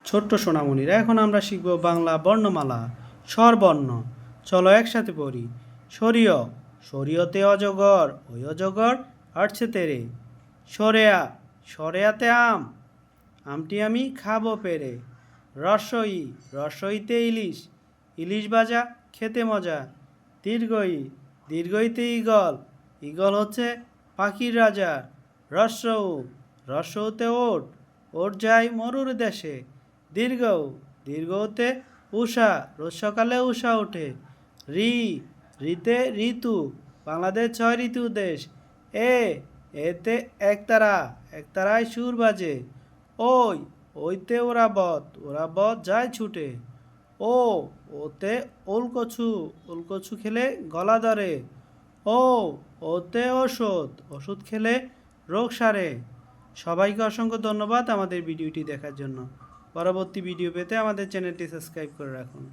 ছোট্ট সোনামণিরা, এখন আমরা শিখব বাংলা বর্ণমালা স্বরবর্ণ। চলো একসাথে পড়ি। সরিয়, সরিয়তে অজগর, ওই অজগর আসছে তেরে। সরেয়া, সরেয়াতে আম, আমটি আমি খাবো পেরে। রসই, রসইতে ইলিশ, ইলিশ ভাজা খেতে মজা। দীর্ঘই, দীর্ঘইতে ঈগল, ঈগল হচ্ছে পাখির রাজা। রস্যৌ, রস্যৌতে ওট, ওট যায় মরুর দেশে। দীর্ঘ, দীর্ঘতে উষা, রোজ সকালে উষা ওঠে। ঋ, ঋতে ঋতু, বাংলাদেশ 6 ঋতু দেশ। এতে একতারা, একতারায় সুর বাজে। ওই, ওইতে ওরাবত, ওরাবত যায় ছুটে। ও, ওতে ওলকছু, ওলকছু খেলে গলা ধরে। ও, ওতে ওষুধ, ওষুধ খেলে রোগ সারে। সবাইকে অসংখ্য ধন্যবাদ আমাদের ভিডিওটি দেখার জন্য। পরবর্তী ভিডিও পেতে আমাদের চ্যানেলটি সাবস্ক্রাইব করে রাখুন।